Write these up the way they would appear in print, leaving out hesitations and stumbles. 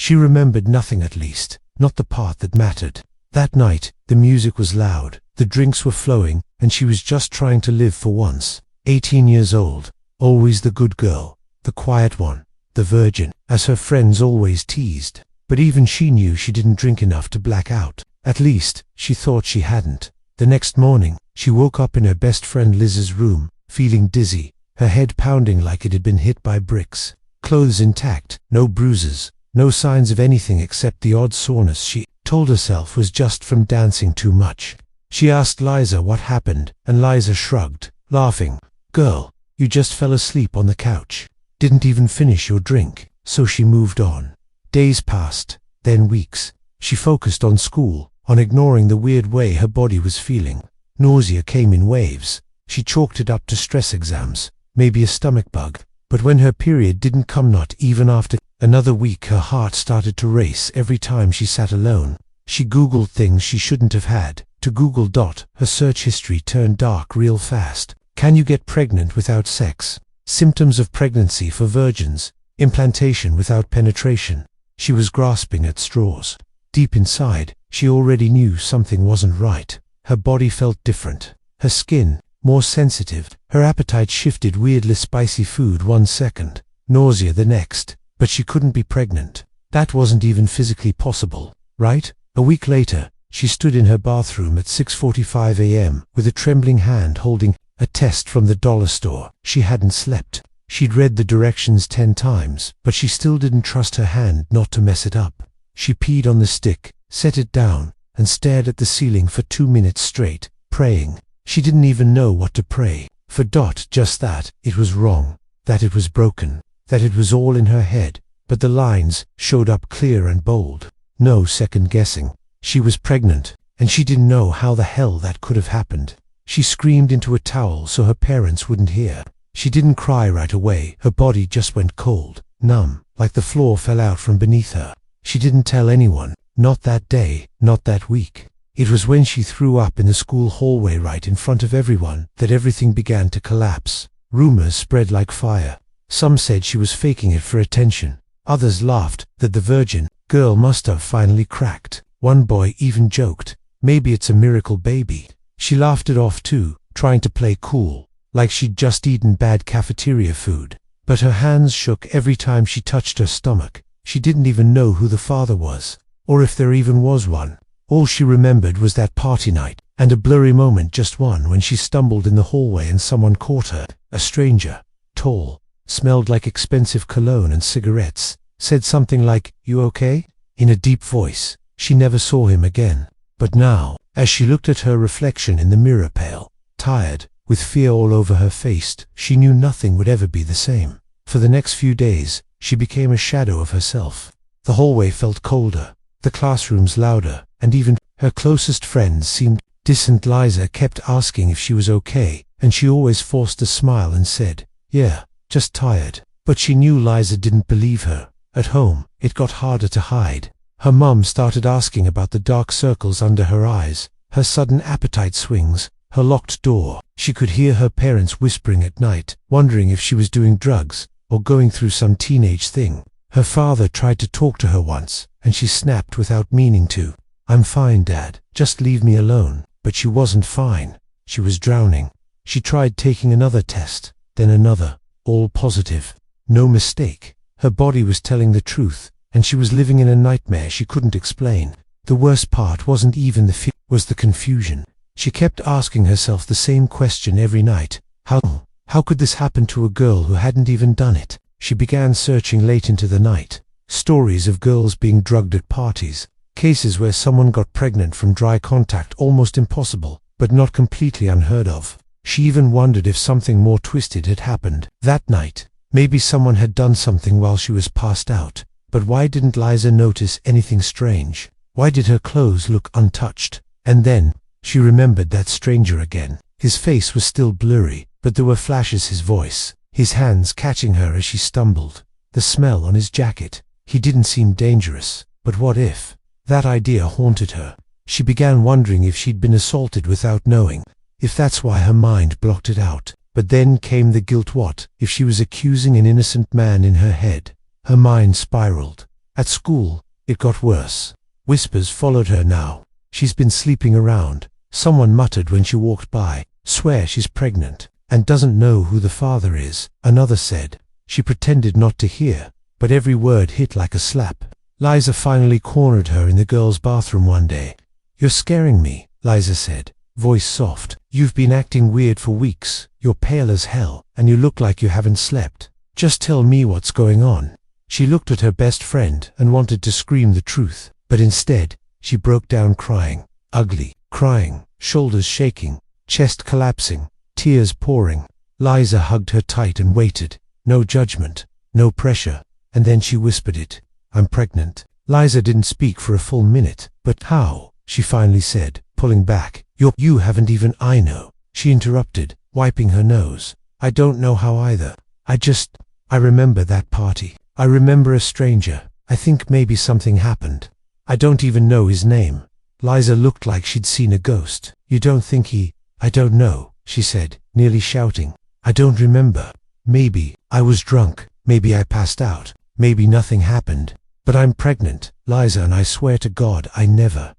She remembered nothing, at least, not the part that mattered. That night, the music was loud, the drinks were flowing, and she was just trying to live for once. 18 years old, always the good girl, the quiet one, the virgin, as her friends always teased. But even she knew she didn't drink enough to black out. At least, she thought she hadn't. The next morning, she woke up in her best friend Liz's room, feeling dizzy, her head pounding like it had been hit by bricks. Clothes intact, no bruises, no signs of anything except the odd soreness she told herself was just from dancing too much. She asked Liza what happened, and Liza shrugged, laughing. "Girl, you just fell asleep on the couch. Didn't even finish your drink." So she moved on. Days passed, then weeks. She focused on school, on ignoring the weird way her body was feeling. Nausea came in waves. She chalked it up to stress exams, maybe a stomach bug. But when her period didn't come, not even after another week, her heart started to race every time she sat alone. She Googled things she shouldn't have had to Google. Her search history turned dark real fast. Can you get pregnant without sex? Symptoms of pregnancy for virgins. Implantation without penetration. She was grasping at straws. Deep inside, she already knew something wasn't right. Her body felt different. Her skin, more sensitive. Her appetite shifted. Weirdly spicy food one second, nausea the next. But she couldn't be pregnant. That wasn't even physically possible, right? A week later, she stood in her bathroom at 6:45 a.m. with a trembling hand holding a test from the dollar store. She hadn't slept. She'd read the directions 10 times, but she still didn't trust her hand not to mess it up. She peed on the stick, set it down, and stared at the ceiling for 2 minutes straight, praying. She didn't even know what to pray for. Just that it was wrong, that it was broken, that it was all in her head. But the lines showed up clear and bold. No second guessing. She was pregnant, and she didn't know how the hell that could have happened. She screamed into a towel so her parents wouldn't hear. She didn't cry right away. Her body just went cold, numb, like the floor fell out from beneath her. She didn't tell anyone, not that day, not that week. It was when she threw up in the school hallway right in front of everyone that everything began to collapse. Rumors spread like fire. Some said she was faking it for attention. Others laughed that the virgin girl must have finally cracked. One boy even joked, "Maybe it's a miracle baby." She laughed it off too, trying to play cool, like she'd just eaten bad cafeteria food. But her hands shook every time she touched her stomach. She didn't even know who the father was, or if there even was one. All she remembered was that party night, and a blurry moment, just one, when she stumbled in the hallway and someone caught her. A stranger, tall, smelled like expensive cologne and cigarettes, said something like, "You okay?" in a deep voice. She never saw him again. But now, as she looked at her reflection in the mirror, pale, tired, with fear all over her face, she knew nothing would ever be the same. For the next few days, she became a shadow of herself. The hallway felt colder, the classrooms louder, and even her closest friends seemed distant. Liza kept asking if she was okay, and she always forced a smile and said, "Yeah, just tired." But she knew Liza didn't believe her. At home, it got harder to hide. Her mum started asking about the dark circles under her eyes, her sudden appetite swings, her locked door. She could hear her parents whispering at night, wondering if she was doing drugs or going through some teenage thing. Her father tried to talk to her once, and she snapped without meaning to. "I'm fine, Dad, just leave me alone." But she wasn't fine. She was drowning. She tried taking another test, then another, all positive. No mistake. Her body was telling the truth, and she was living in a nightmare she couldn't explain. The worst part wasn't even the fear, was the confusion. She kept asking herself the same question every night. How could this happen to a girl who hadn't even done it? She began searching late into the night. Stories of girls being drugged at parties. Cases where someone got pregnant from dry contact, almost impossible, but not completely unheard of. She even wondered if something more twisted had happened that night. Maybe someone had done something while she was passed out. But why didn't Liza notice anything strange? Why did her clothes look untouched? And then, she remembered that stranger again. His face was still blurry, but there were flashes, his voice, his hands catching her as she stumbled, the smell on his jacket. He didn't seem dangerous, but what if? That idea haunted her. She began wondering if she'd been assaulted without knowing, if that's why her mind blocked it out. But then came the guilt. What if she was accusing an innocent man in her head? Her mind spiraled. At school, it got worse. Whispers followed her now. She's been sleeping around. Someone muttered when she walked by. Swear she's pregnant and doesn't know who the father is, another said. She pretended not to hear, but every word hit like a slap. Liza finally cornered her in the girls' bathroom one day. "You're scaring me," Liza said, voice soft. "You've been acting weird for weeks. You're pale as hell, and you look like you haven't slept. Just tell me what's going on." She looked at her best friend and wanted to scream the truth, but instead, she broke down crying. Ugly, crying, shoulders shaking, chest collapsing, tears pouring. Liza hugged her tight and waited. No judgment, no pressure. And then she whispered it. "I'm pregnant." Liza didn't speak for a full minute. "But how?" she finally said, pulling back. You haven't even." "I know," she interrupted, wiping her nose. "I don't know how either. I remember that party. I remember a stranger. I think maybe something happened. I don't even know his name." Liza looked like she'd seen a ghost. "You don't think he—" "I don't know," she said, nearly shouting. "I don't remember. Maybe I was drunk. Maybe I passed out. Maybe nothing happened. But I'm pregnant, Liza, and I swear to God I never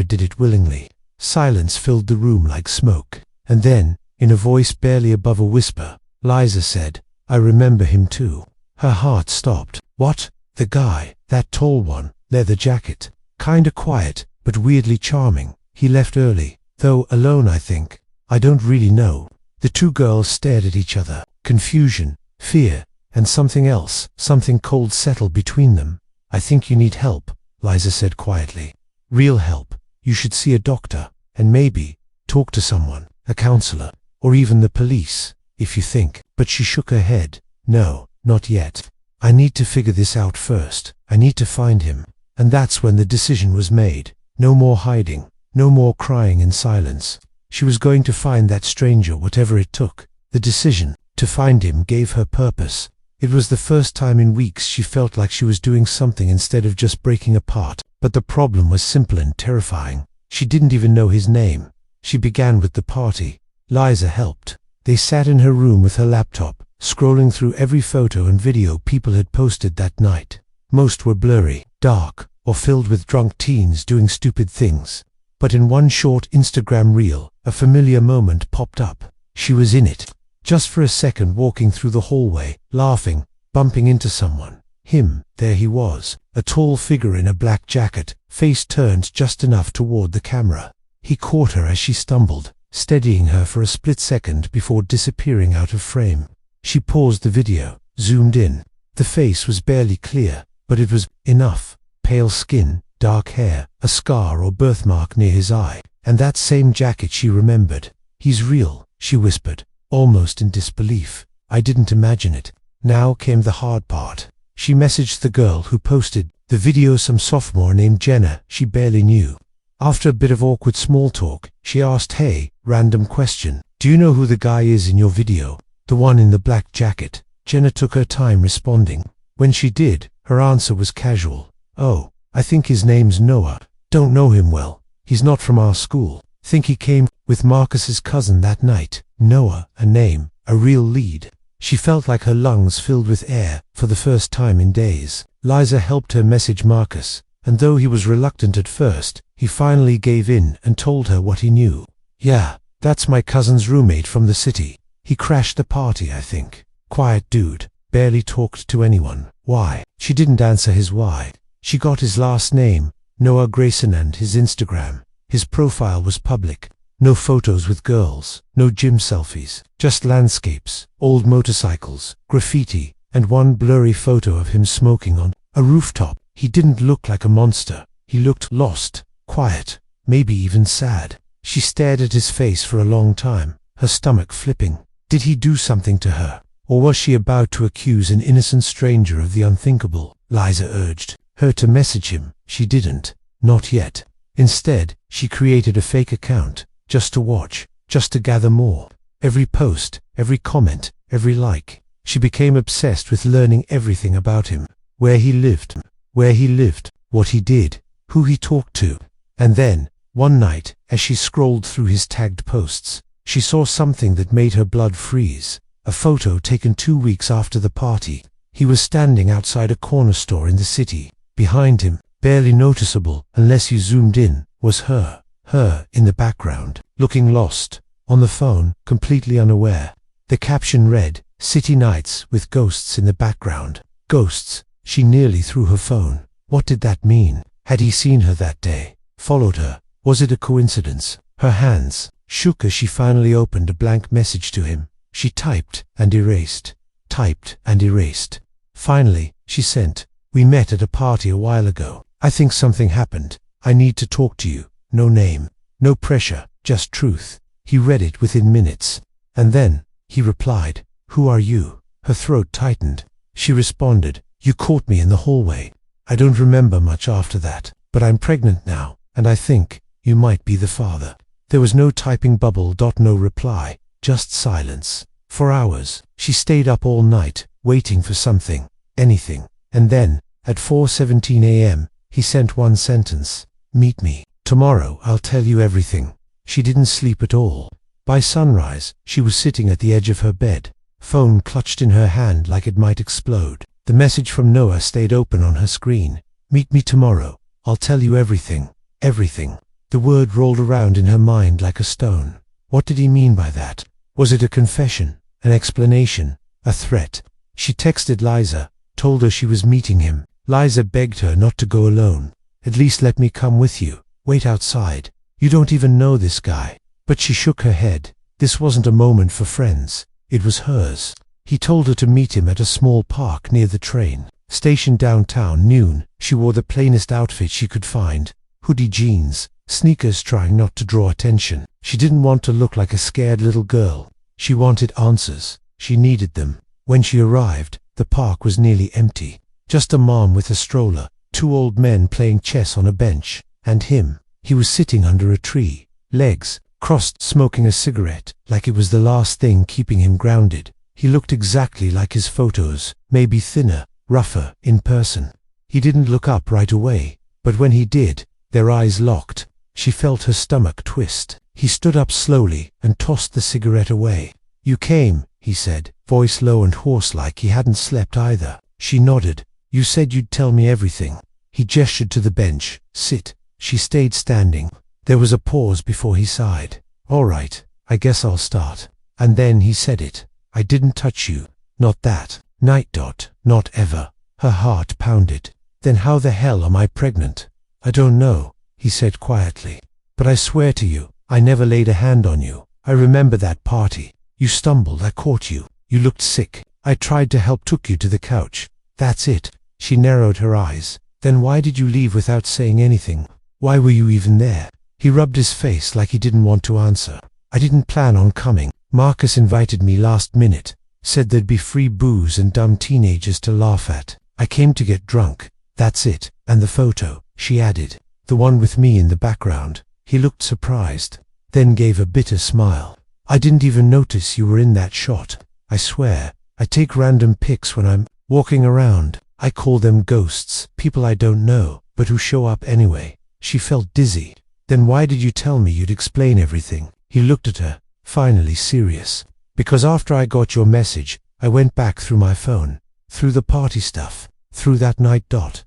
did it willingly." Silence filled the room like smoke. And then, in a voice barely above a whisper, Liza said, "I remember him too." Her heart stopped. "What? The guy, that tall one, leather jacket. Kinda quiet, but weirdly charming. He left early, though alone I think. I don't really know." The two girls stared at each other. Confusion, fear, and something else, something cold settled between them. "I think you need help," Liza said quietly. "Real help. You should see a doctor, and maybe talk to someone, a counselor, or even the police, if you think." But she shook her head. "No, not yet. I need to figure this out first. I need to find him." And that's when the decision was made. No more hiding, no more crying in silence. She was going to find that stranger whatever it took. The decision to find him gave her purpose. It was the first time in weeks she felt like she was doing something instead of just breaking apart. But the problem was simple and terrifying. She didn't even know his name. She began with the party. Liza helped. They sat in her room with her laptop, scrolling through every photo and video people had posted that night. Most were blurry, dark, or filled with drunk teens doing stupid things. But in one short Instagram reel, a familiar moment popped up. She was in it. Just for a second, walking through the hallway, laughing, bumping into someone. Him, there he was, a tall figure in a black jacket, face turned just enough toward the camera. He caught her as she stumbled, steadying her for a split second before disappearing out of frame. She paused the video, zoomed in. The face was barely clear, but it was enough. Pale skin, dark hair, a scar or birthmark near his eye, and that same jacket she remembered. "He's real," she whispered, almost in disbelief. "I didn't imagine it." Now came the hard part. She messaged the girl who posted the video, some sophomore named Jenna she barely knew. After a bit of awkward small talk, she asked, "Hey, random question. Do you know who the guy is in your video? The one in the black jacket?" Jenna took her time responding. When she did, her answer was casual. "Oh, I think his name's Noah. Don't know him well. He's not from our school. Think he came with Marcus's cousin that night." Noah, a name, a real lead. She felt like her lungs filled with air for the first time in days. Liza helped her message Marcus, and though he was reluctant at first, he finally gave in and told her what he knew. "Yeah, that's my cousin's roommate from the city. He crashed the party, I think. Quiet dude, barely talked to anyone." "Why?" She didn't answer his why. She got his last name, Noah Grayson, and his Instagram. His profile was public. No photos with girls, no gym selfies, just landscapes, old motorcycles, graffiti, and one blurry photo of him smoking on a rooftop. He didn't look like a monster. He looked lost, quiet, maybe even sad. She stared at his face for a long time, her stomach flipping. Did he do something to her? Or was she about to accuse an innocent stranger of the unthinkable? Liza urged her to message him. She didn't. Not yet. Instead, she created a fake account. Just to watch, just to gather more. Every post, every comment, every like. She became obsessed with learning everything about him. Where he lived, what he did, who he talked to. And then, one night, as she scrolled through his tagged posts, she saw something that made her blood freeze. A photo taken 2 weeks after the party. He was standing outside a corner store in the city, Behind him, barely noticeable unless you zoomed in, was her in the background, looking lost, on the phone, completely unaware. The caption read, "City Nights with ghosts in the background." Ghosts. She nearly threw her phone. What did that mean? Had he seen her that day? Followed her? Was it a coincidence? Her hands shook as she finally opened a blank message to him. She typed and erased. Typed and erased. Finally, she sent, "We met at a party a while ago. I think something happened. I need to talk to you. No name. No pressure. Just truth." He read it within minutes. And then, he replied, "Who are you?" Her throat tightened. She responded, "You caught me in the hallway. I don't remember much after that, but I'm pregnant now, and I think you might be the father." There was no typing bubble. No reply. Just silence. For hours, she stayed up all night, waiting for something, anything. And then, at 4:17 a.m., he sent one sentence. "Meet me. Tomorrow I'll tell you everything." She didn't sleep at all. By sunrise, she was sitting at the edge of her bed, phone clutched in her hand like it might explode. The message from Noah stayed open on her screen. "Meet me tomorrow. I'll tell you everything. Everything." The word rolled around in her mind like a stone. What did he mean by that? Was it a confession, an explanation, a threat? She texted Liza, told her she was meeting him. Liza begged her not to go alone. "At least let me come with you. Wait outside. You don't even know this guy." But she shook her head. This wasn't a moment for friends. It was hers. He told her to meet him at a small park near the train station downtown, noon. She wore the plainest outfit she could find. Hoodie, jeans, sneakers, trying not to draw attention. She didn't want to look like a scared little girl. She wanted answers. She needed them. When she arrived, the park was nearly empty. Just a mom with a stroller, two old men playing chess on a bench, and him. He was sitting under a tree, legs crossed, smoking a cigarette, like it was the last thing keeping him grounded. He looked exactly like his photos, maybe thinner, rougher, in person. He didn't look up right away, but when he did, their eyes locked. She felt her stomach twist. He stood up slowly and tossed the cigarette away. "You came," he said, voice low and hoarse like he hadn't slept either. She nodded. "You said you'd tell me everything." He gestured to the bench. "Sit." She stayed standing. There was a pause before he sighed. "All right, I guess I'll start." And then he said it. "I didn't touch you. Not that night. Not ever." Her heart pounded. "Then how the hell am I pregnant?" "I don't know," he said quietly. "But I swear to you, I never laid a hand on you. I remember that party. You stumbled, I caught you. You looked sick. I tried to help, took you to the couch. That's it." She narrowed her eyes. "Then why did you leave without saying anything? Why were you even there?" He rubbed his face like he didn't want to answer. "I didn't plan on coming. Marcus invited me last minute. Said there'd be free booze and dumb teenagers to laugh at. I came to get drunk. That's it. And the photo," she added. "The one with me in the background." He looked surprised, then gave a bitter smile. "I didn't even notice you were in that shot. I swear, I take random pics when I'm walking around. I call them ghosts, people I don't know, but who show up anyway." She felt dizzy. "Then why did you tell me you'd explain everything?" He looked at her, finally serious. "Because after I got your message, I went back through my phone, through the party stuff, through that night.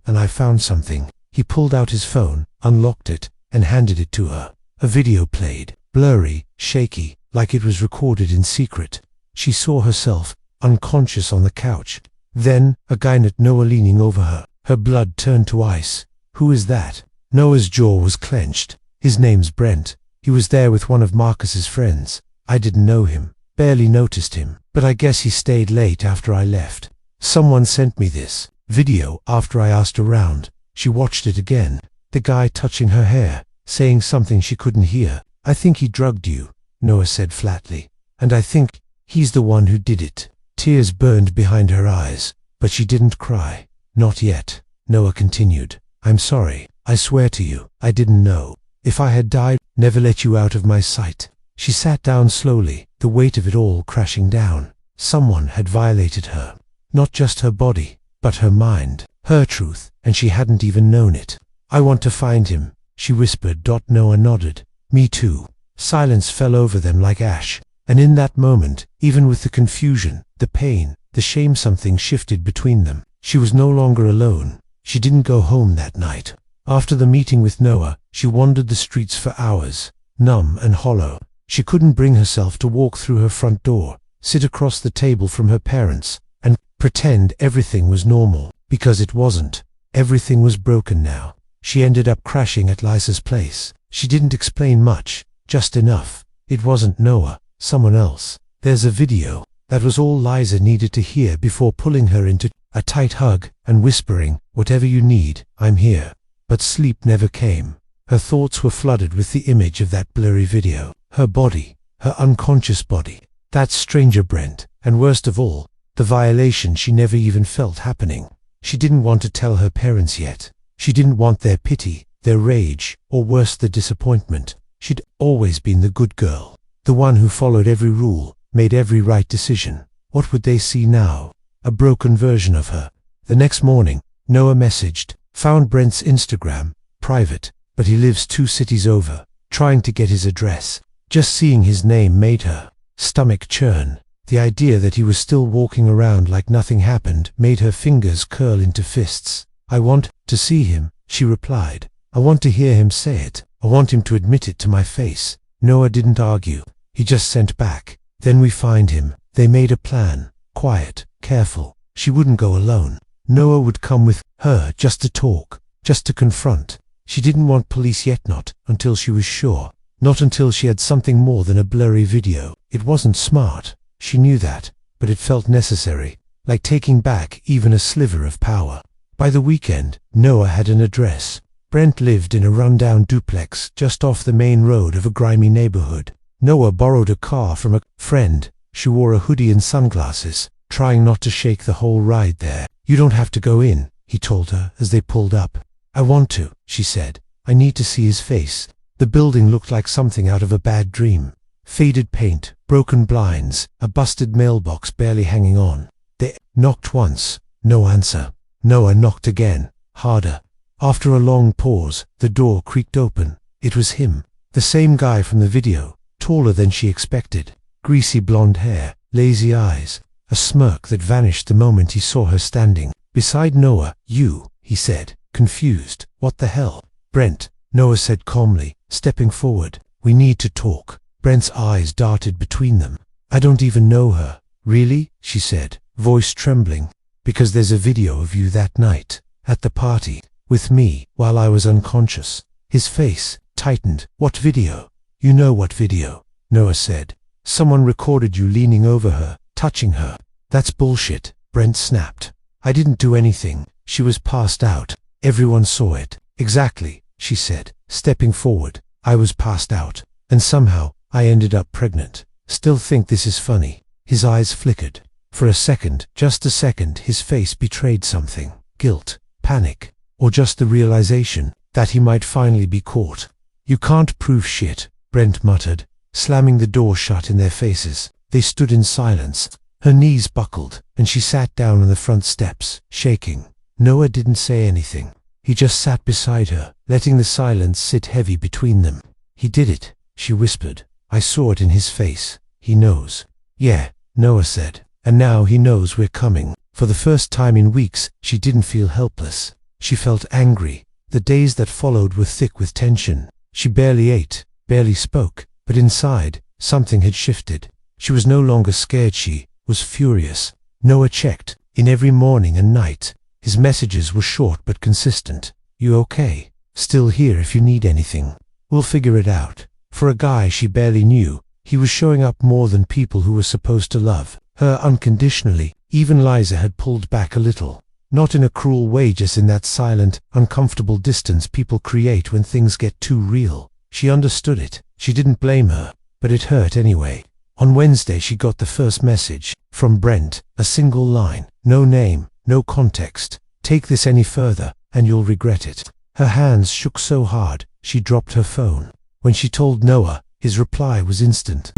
And I found something." He pulled out his phone, unlocked it, and handed it to her. A video played, blurry, shaky, like it was recorded in secret. She saw herself, unconscious on the couch. Then, a guy at Noah leaning over her. Her blood turned to ice. "Who is that?" Noah's jaw was clenched. "His name's Brent. He was there with one of Marcus's friends. I didn't know him, barely noticed him, but I guess he stayed late after I left. Someone sent me this video after I asked around." She watched it again. The guy touching her hair, saying something she couldn't hear. "I think he drugged you," Noah said flatly. "And I think he's the one who did it." Tears burned behind her eyes, but she didn't cry. "Not yet," Noah continued. "I'm sorry. I swear to you, I didn't know. If I had died, never let you out of my sight." She sat down slowly, the weight of it all crashing down. Someone had violated her. Not just her body, but her mind, her truth, and she hadn't even known it. "I want to find him," she whispered. Noah nodded. "Me too." Silence fell over them like ash. And in that moment, even with the confusion, the pain, the shame, something shifted between them. She was no longer alone. She didn't go home that night. After the meeting with Noah, she wandered the streets for hours, numb and hollow. She couldn't bring herself to walk through her front door, sit across the table from her parents, and pretend everything was normal, because it wasn't. Everything was broken now. She ended up crashing at Lisa's place. She didn't explain much, just enough. It wasn't Noah, someone else. There's a video. That was all Liza needed to hear before pulling her into a tight hug and whispering, "Whatever you need, I'm here." But sleep never came. Her thoughts were flooded with the image of that blurry video. Her body, her unconscious body, that stranger Brent, and worst of all, the violation she never even felt happening. She didn't want to tell her parents yet. She didn't want their pity, their rage, or worse, the disappointment. She'd always been the good girl, the one who followed every rule, made every right decision. What would they see now? A broken version of her. The next morning, Noah messaged, found Brent's Instagram, private, but he lives 2 cities over, trying to get his address. Just seeing his name made her stomach churn. The idea that he was still walking around like nothing happened made her fingers curl into fists. "I want to see him," she replied. "I want to hear him say it. I want him to admit it to my face." Noah didn't argue. He just sent back, "Then we find him." They made a plan. Quiet, careful. She wouldn't go alone. Noah would come with her just to talk, just to confront. She didn't want police yet, not until she was sure. Not until she had something more than a blurry video. It wasn't smart. She knew that, but it felt necessary, like taking back even a sliver of power. By the weekend, Noah had an address. Brent lived in a rundown duplex just off the main road of a grimy neighborhood. Noah borrowed a car from a friend. She wore a hoodie and sunglasses, trying not to shake the whole ride there. "You don't have to go in," he told her as they pulled up. "I want to," she said. "I need to see his face." The building looked like something out of a bad dream. Faded paint, broken blinds, a busted mailbox barely hanging on. They knocked once. No answer. Noah knocked again, harder. After a long pause, the door creaked open. It was him. The same guy from the video, taller than she expected. Greasy blonde hair, lazy eyes, a smirk that vanished the moment he saw her standing beside Noah. "You," he said, confused. "What the hell?" "Brent," Noah said calmly, stepping forward. "We need to talk." Brent's eyes darted between them. "I don't even know her." "Really?" she said, voice trembling. "Because there's a video of you that night, at the party, with me, while I was unconscious." His face tightened. "What video?" "You know what video," Noah said. "Someone recorded you leaning over her, touching her." "That's bullshit," Brent snapped. "I didn't do anything. She was passed out. Everyone saw it." "Exactly," she said, stepping forward. "I was passed out. And somehow, I ended up pregnant. Still think this is funny." His eyes flickered. For a second, just a second, his face betrayed something. Guilt, panic, or just the realization that he might finally be caught. "You can't prove shit," Brent muttered, slamming the door shut in their faces. They stood in silence. Her knees buckled, and she sat down on the front steps, shaking. Noah didn't say anything. He just sat beside her, letting the silence sit heavy between them. "He did it," she whispered. "I saw it in his face. He knows." "Yeah," Noah said. "And now he knows we're coming." For the first time in weeks, she didn't feel helpless. She felt angry. The days that followed were thick with tension. She barely ate, barely spoke, but inside, something had shifted. She was no longer scared, she was furious. Noah checked, in every morning and night. His messages were short but consistent. "You okay? Still here if you need anything. We'll figure it out." For a guy she barely knew, he was showing up more than people who were supposed to love her unconditionally. Even Liza had pulled back a little. Not in a cruel way, just in that silent, uncomfortable distance people create when things get too real. She understood it. She didn't blame her, but it hurt anyway. On Wednesday she got the first message, from Brent, a single line, no name, no context. "Take this any further, and you'll regret it." Her hands shook so hard, she dropped her phone. When she told Noah, his reply was instant.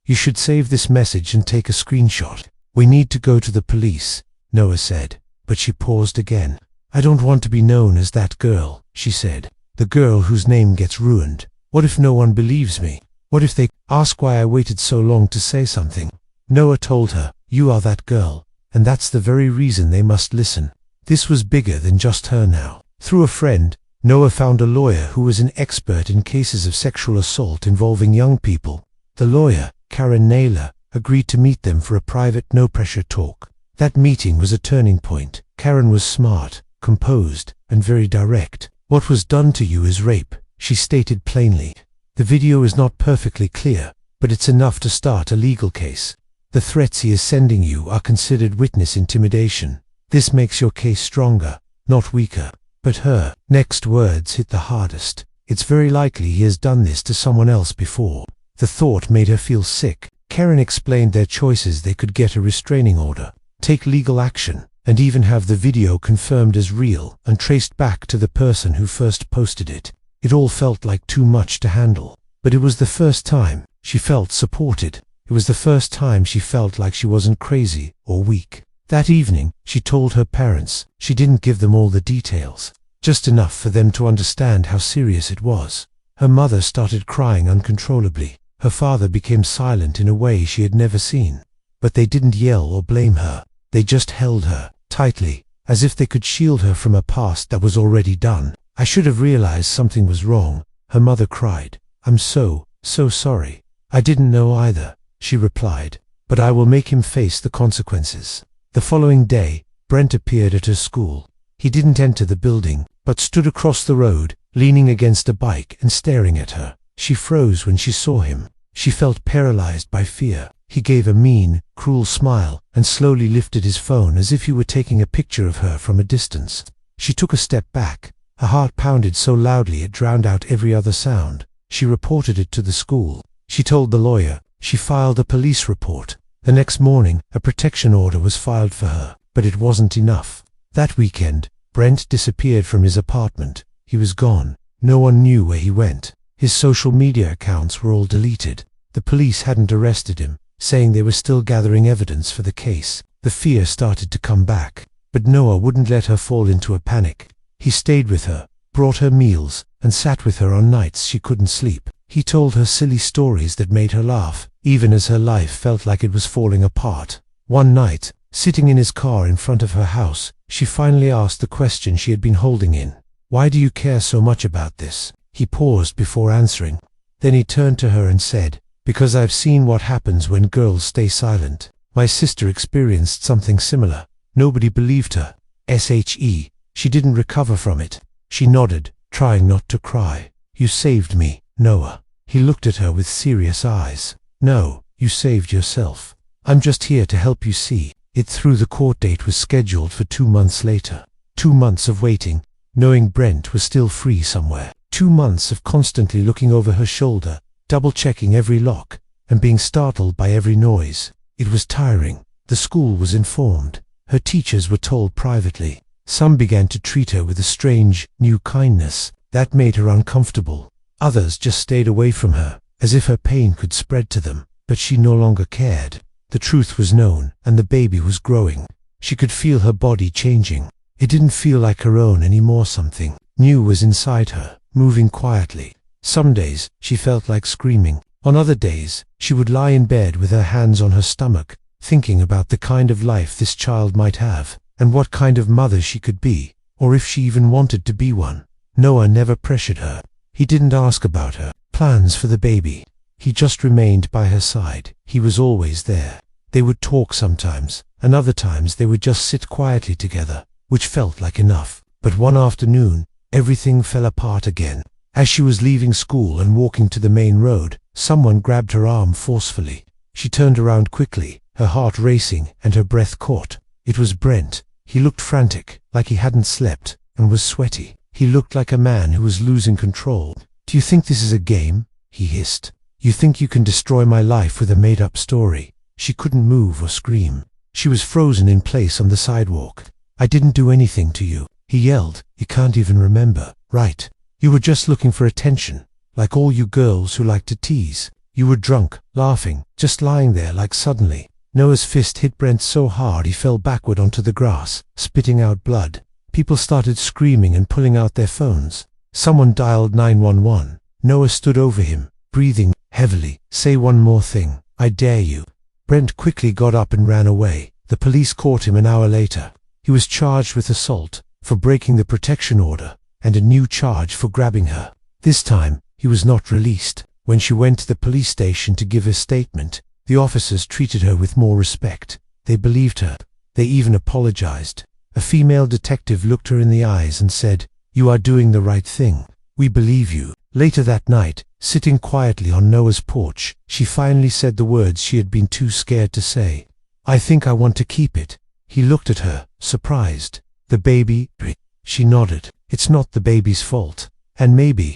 "You should save this message and take a screenshot. We need to go to the police," Noah said, but she paused again. "I don't want to be known as that girl," she said. "The girl whose name gets ruined. What if no one believes me? What if they ask why I waited so long to say something?" Noah told her, "You are that girl, and that's the very reason they must listen. This was bigger than just her now. Through a friend, Noah found a lawyer who was an expert in cases of sexual assault involving young people. The lawyer, Karen Naylor, agreed to meet them for a private, no-pressure talk. That meeting was a turning point. Karen was smart, composed, and very direct. "What was done to you is rape," she stated plainly. "The video is not perfectly clear, but it's enough to start a legal case. The threats he is sending you are considered witness intimidation. This makes your case stronger, not weaker." But her next words hit the hardest. "It's very likely he has done this to someone else before." The thought made her feel sick. Karen explained their choices. They could get a restraining order, take legal action, and even have the video confirmed as real and traced back to the person who first posted it. It all felt like too much to handle. But it was the first time she felt supported. It was the first time she felt like she wasn't crazy or weak. That evening, she told her parents. She didn't give them all the details, just enough for them to understand how serious it was. Her mother started crying uncontrollably. Her father became silent in a way she had never seen. But they didn't yell or blame her. They just held her tightly, as if they could shield her from a past that was already done. "I should have realized something was wrong," her mother cried. "I'm so sorry." "I didn't know either," she replied, "but I will make him face the consequences." The following day, Brent appeared at her school. He didn't enter the building, but stood across the road, leaning against a bike and staring at her. She froze when she saw him. She felt paralyzed by fear. He gave a mean, cruel smile and slowly lifted his phone as if he were taking a picture of her from a distance. She took a step back. Her heart pounded so loudly it drowned out every other sound. She reported it to the school. She told the lawyer. She filed a police report. The next morning, a protection order was filed for her, but it wasn't enough. That weekend, Brent disappeared from his apartment. He was gone. No one knew where he went. His social media accounts were all deleted. The police hadn't arrested him, saying they were still gathering evidence for the case. The fear started to come back, but Noah wouldn't let her fall into a panic. He stayed with her, brought her meals, and sat with her on nights she couldn't sleep. He told her silly stories that made her laugh, even as her life felt like it was falling apart. One night, sitting in his car in front of her house, she finally asked the question she had been holding in. "Why do you care so much about this?" He paused before answering. Then he turned to her and said, "Because I've seen what happens when girls stay silent. My sister experienced something similar. Nobody believed her. She didn't recover from it." She nodded, trying not to cry. "You saved me, Noah." He looked at her with serious eyes. "No, you saved yourself. I'm just here to help you see it through." The court date was scheduled for 2 months later. 2 months of waiting, knowing Brent was still free somewhere. 2 months of constantly looking over her shoulder, double-checking every lock, and being startled by every noise. It was tiring. The school was informed. Her teachers were told privately. Some began to treat her with a strange, new kindness that made her uncomfortable. Others just stayed away from her, as if her pain could spread to them. But she no longer cared. The truth was known, and the baby was growing. She could feel her body changing. It didn't feel like her own anymore. Something new was inside her, moving quietly. Some days, she felt like screaming. On other days, she would lie in bed with her hands on her stomach, thinking about the kind of life this child might have, and what kind of mother she could be, or if she even wanted to be one. Noah never pressured her. He didn't ask about her plans for the baby. He just remained by her side. He was always there. They would talk sometimes, and other times they would just sit quietly together, which felt like enough. But one afternoon, everything fell apart again. As she was leaving school and walking to the main road, someone grabbed her arm forcefully. She turned around quickly, her heart racing and her breath caught. It was Brent. He looked frantic, like he hadn't slept, and was sweaty. He looked like a man who was losing control. "Do you think this is a game?" he hissed. "You think you can destroy my life with a made-up story?" She couldn't move or scream. She was frozen in place on the sidewalk. "I didn't do anything to you," he yelled. "You can't even remember, right? You were just looking for attention, like all you girls who like to tease. You were drunk, laughing, just lying there like." Suddenly, Noah's fist hit Brent so hard he fell backward onto the grass, spitting out blood. People started screaming and pulling out their phones. Someone dialed 911. Noah stood over him, breathing heavily. "Say one more thing, I dare you." Brent quickly got up and ran away. The police caught him an hour later. He was charged with assault for breaking the protection order and a new charge for grabbing her. This time, he was not released. When she went to the police station to give a statement, the officers treated her with more respect. They believed her. They even apologized. A female detective looked her in the eyes and said, "You are doing the right thing. We believe you." Later that night, sitting quietly on Noah's porch, she finally said the words she had been too scared to say. "I think I want to keep it." He looked at her, surprised. "The baby?" She nodded. "It's not the baby's fault. And maybe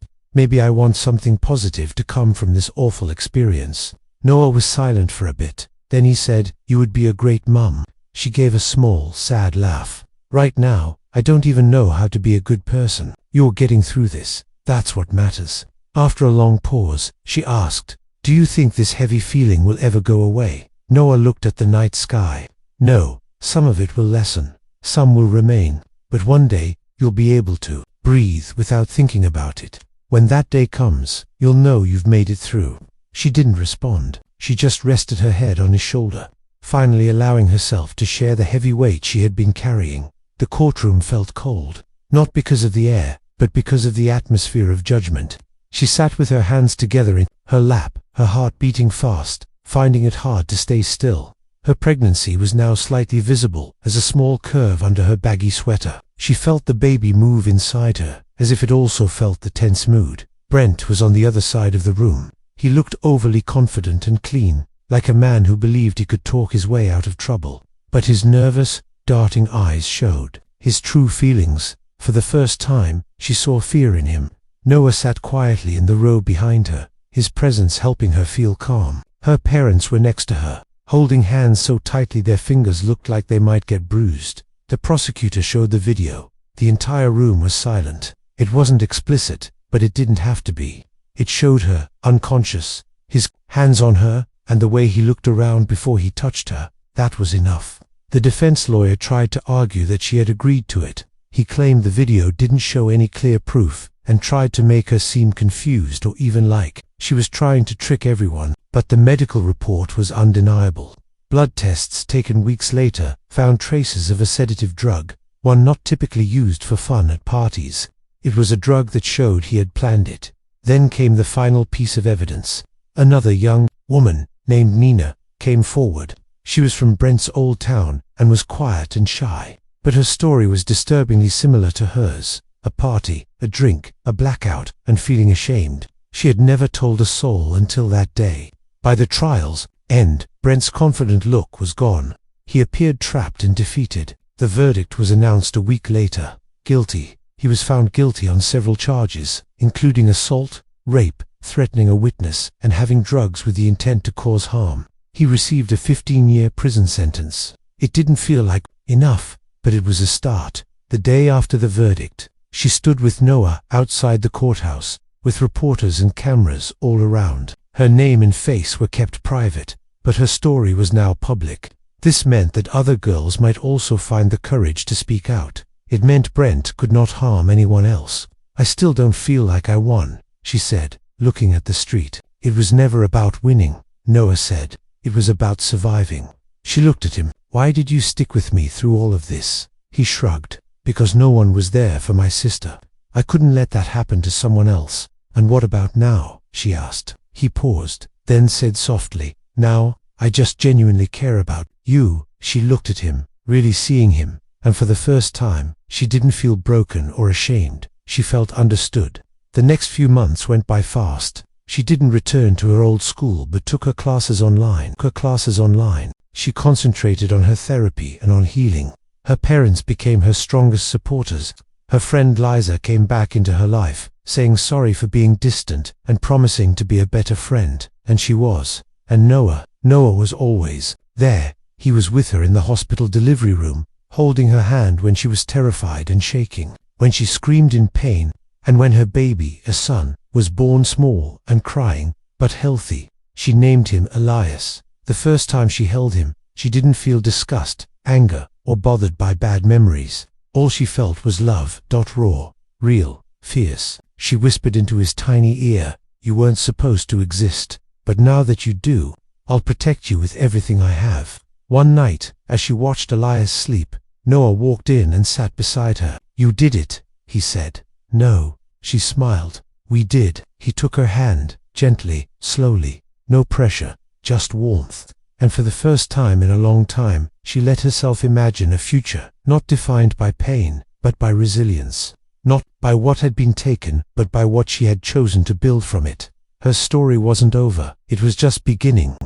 I want something positive to come from this awful experience." Noah was silent for a bit. Then he said, "You would be a great mum." She gave a small, sad laugh. "Right now, I don't even know how to be a good person. You're getting through this. That's what matters." After a long pause, she asked, "Do you think this heavy feeling will ever go away?" Noah looked at the night sky. "No, some of it will lessen. Some will remain. But one day, you'll be able to breathe without thinking about it. When that day comes, you'll know you've made it through." She didn't respond. She just rested her head on his shoulder, finally allowing herself to share the heavy weight she had been carrying. The courtroom felt cold, not because of the air, but because of the atmosphere of judgment. She sat with her hands together in her lap, her heart beating fast, finding it hard to stay still. Her pregnancy was now slightly visible as a small curve under her baggy sweater. She felt the baby move inside her, as if it also felt the tense mood. Brent was on the other side of the room. He looked overly confident and clean, like a man who believed he could talk his way out of trouble. But his nervous, darting eyes showed his true feelings. For the first time, she saw fear in him. Noah sat quietly in the row behind her, his presence helping her feel calm. Her parents were next to her, holding hands so tightly their fingers looked like they might get bruised. The prosecutor showed the video. The entire room was silent. It wasn't explicit, but it didn't have to be. It showed her, unconscious, his hands on her, and the way he looked around before he touched her. That was enough. The defense lawyer tried to argue that she had agreed to it. He claimed the video didn't show any clear proof, and tried to make her seem confused or even like she was trying to trick everyone. But the medical report was undeniable. Blood tests taken weeks later found traces of a sedative drug, one not typically used for fun at parties. It was a drug that showed he had planned it. Then came the final piece of evidence. Another young woman, named Nina, came forward. She was from Brent's old town and was quiet and shy. But her story was disturbingly similar to hers. A party, a drink, a blackout, and feeling ashamed. She had never told a soul until that day. By the trial's end, Brent's confident look was gone. He appeared trapped and defeated. The verdict was announced a week later. Guilty. He was found guilty on several charges, including assault, rape, threatening a witness, and having drugs with the intent to cause harm. He received a 15-year prison sentence. It didn't feel like enough, but it was a start. The day after the verdict, she stood with Noah outside the courthouse, with reporters and cameras all around. Her name and face were kept private, but her story was now public. This meant that other girls might also find the courage to speak out. It meant Brent could not harm anyone else. "I still don't feel like I won," she said, looking at the street. "It was never about winning," Noah said. "It was about surviving." She looked at him. "Why did you stick with me through all of this?" He shrugged. "Because no one was there for my sister. I couldn't let that happen to someone else." "And what about now?" she asked. He paused, then said softly, "Now, I just genuinely care about you." She looked at him, really seeing him, and for the first time, she didn't feel broken or ashamed. She felt understood. The next few months went by fast. She didn't return to her old school but took her classes online. She concentrated on her therapy and on healing. Her parents became her strongest supporters. Her friend Liza came back into her life, saying sorry for being distant and promising to be a better friend. And she was. And Noah was always there. He was with her in the hospital delivery room, holding her hand when she was terrified and shaking, when she screamed in pain, and when her baby, a son, was born small and crying, but healthy. She named him Elias. The first time she held him, she didn't feel disgust, anger, or bothered by bad memories. All she felt was love. Raw, real, fierce. She whispered into his tiny ear, "You weren't supposed to exist, but now that you do, I'll protect you with everything I have." One night, as she watched Elias sleep, Noah walked in and sat beside her. "You did it," he said. "No," she smiled. "We did." He took her hand, gently, slowly. No pressure, just warmth. And for the first time in a long time, she let herself imagine a future, not defined by pain, but by resilience. Not by what had been taken, but by what she had chosen to build from it. Her story wasn't over, it was just beginning.